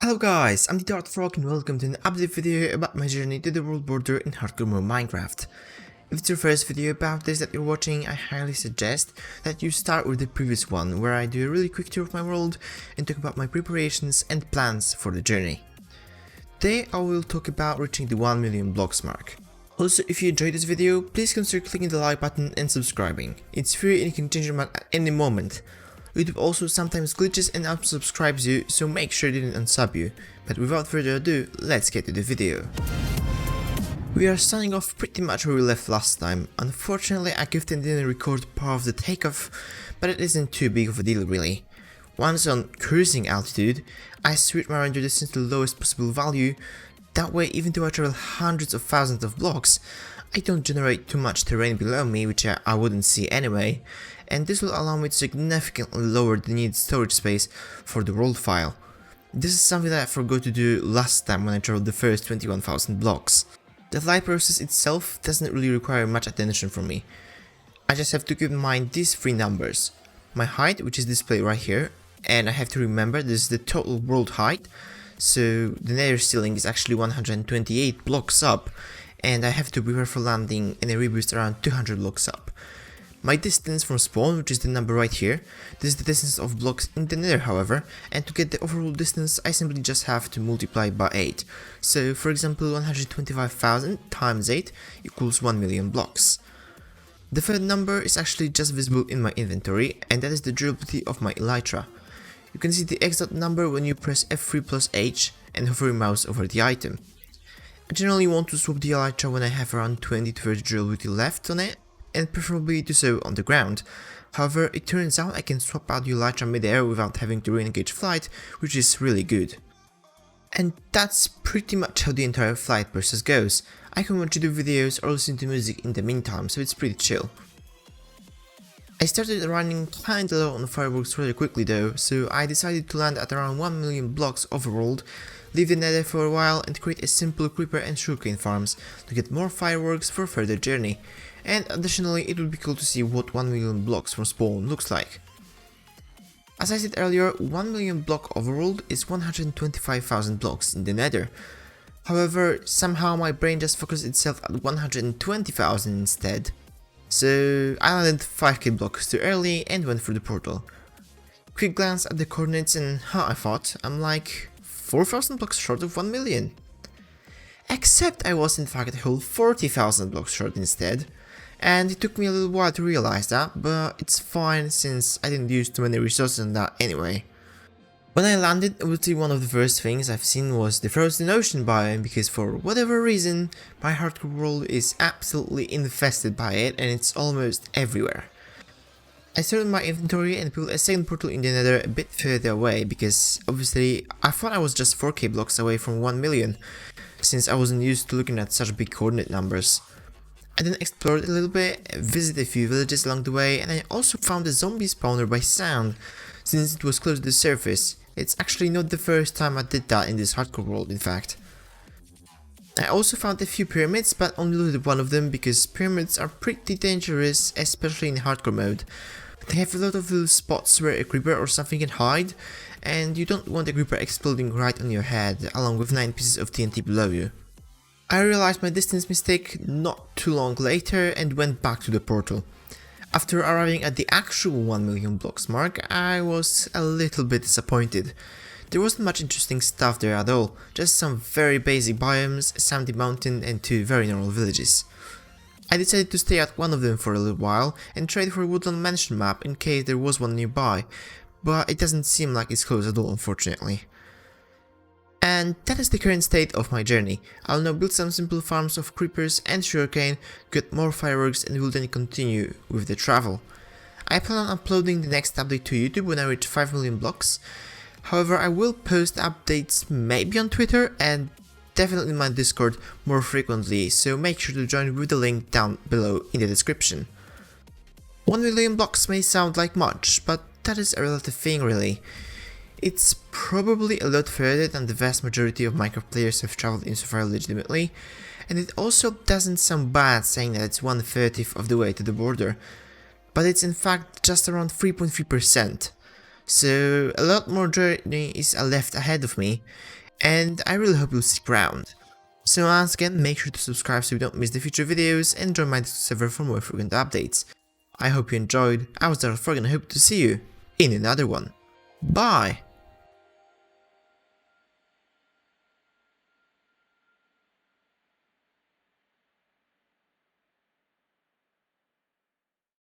Hello guys, I'm the maildartfrog and welcome to an update video about my journey to the world border in hardcore mode Minecraft. If it's your first video about this that you're watching, I highly suggest that you start with the previous one, where I do a really quick tour of my world and talk about my preparations and plans for the journey. Today I will talk about reaching the 1 million blocks mark. Also, if you enjoyed this video, please consider clicking the like button and subscribing. It's free and you can change your mind at any moment. YouTube also sometimes glitches and unsubscribes you, so make sure it didn't unsub you. But without further ado, let's get to the video. We are starting off pretty much where we left last time. Unfortunately, I gifted didn't record part of the takeoff, but it isn't too big of a deal really. Once on cruising altitude, I switched my render distance to the lowest possible value. That way, even though I travel hundreds of thousands of blocks, I don't generate too much terrain below me, which I wouldn't see anyway, and this will allow me to significantly lower the needed storage space for the world file. This is something that I forgot to do last time when I traveled the first 21,000 blocks. The flight process itself doesn't really require much attention from me. I just have to keep in mind these three numbers. My height, which is displayed right here, and I have to remember this is the total world height, so the nether ceiling is actually 128 blocks up, and I have to prepare for landing and a reboost around 200 blocks up. My distance from spawn, which is the number right here, this is the distance of blocks in the nether however, and to get the overall distance I simply just have to multiply by 8. So for example 125,000 times 8 equals 1 million blocks. The third number is actually just visible in my inventory, and that is the durability of my elytra. You can see the exact number when you press F3 plus H and hover your mouse over the item. I generally want to swap the elytra when I have around 20 to 30 durability left on it, and preferably do so on the ground. However, it turns out I can swap out the elytra mid-air without having to re-engage flight, which is really good. And that's pretty much how the entire flight process goes. I can watch YouTube videos or listen to music in the meantime, so it's pretty chill. I started running kinda low on fireworks really quickly though, so I decided to land at around 1 million blocks overworld, leave the nether for a while and create a simple creeper and sugarcane farms to get more fireworks for further journey. And additionally, it would be cool to see what 1 million blocks from spawn looks like. As I said earlier, 1 million block overworld is 125,000 blocks in the nether. However, somehow my brain just focused itself at 120,000 instead. So I landed 5k blocks too early and went through the portal. Quick glance at the coordinates and I thought, I'm like 4,000 blocks short of 1 million. Except I was in fact a whole 40,000 blocks short instead. And it took me a little while to realize that, but it's fine since I didn't use too many resources on that anyway. When I landed, obviously one of the first things I've seen was the frozen ocean biome, because for whatever reason, my hardcore world is absolutely infested by it and it's almost everywhere. I started my inventory and built a second portal in the nether a bit further away, because obviously I thought I was just 4k blocks away from 1 million, since I wasn't used to looking at such big coordinate numbers. I then explored a little bit, visited a few villages along the way, and I also found a zombie spawner by sound, since it was close to the surface. It's actually not the first time I did that in this hardcore world, in fact. I also found a few pyramids, but only looted one of them because pyramids are pretty dangerous, especially in hardcore mode. They have a lot of little spots where a creeper or something can hide, and you don't want a creeper exploding right on your head, along with 9 pieces of TNT below you. I realized my distance mistake not too long later and went back to the portal. After arriving at the actual 1 million blocks mark, I was a little bit disappointed. There wasn't much interesting stuff there at all, just some very basic biomes, a sandy mountain and 2 very normal villages. I decided to stay at one of them for a little while and trade for a woodland mansion map in case there was one nearby, but it doesn't seem like it's close at all, unfortunately. And that is the current state of my journey. I'll now build some simple farms of creepers and sugarcane, get more fireworks and will then continue with the travel. I plan on uploading the next update to YouTube when I reach 5 million blocks. However, I will post updates maybe on Twitter and definitely my Discord more frequently, so make sure to join with the link down below in the description. 1 million blocks may sound like much, but that is a relative thing really. It's probably a lot further than the vast majority of Minecraft players have traveled insofar legitimately, and it also doesn't sound bad saying that it's 1/30 of the way to the border, but it's in fact just around 3.3%. so a lot more journey is left ahead of me, and I really hope you'll stick around. So once again, make sure to subscribe so you don't miss the future videos, and join my Discord server for more frequent updates. I hope you enjoyed. I was maildartfrog and I hope to see you in another one. Bye!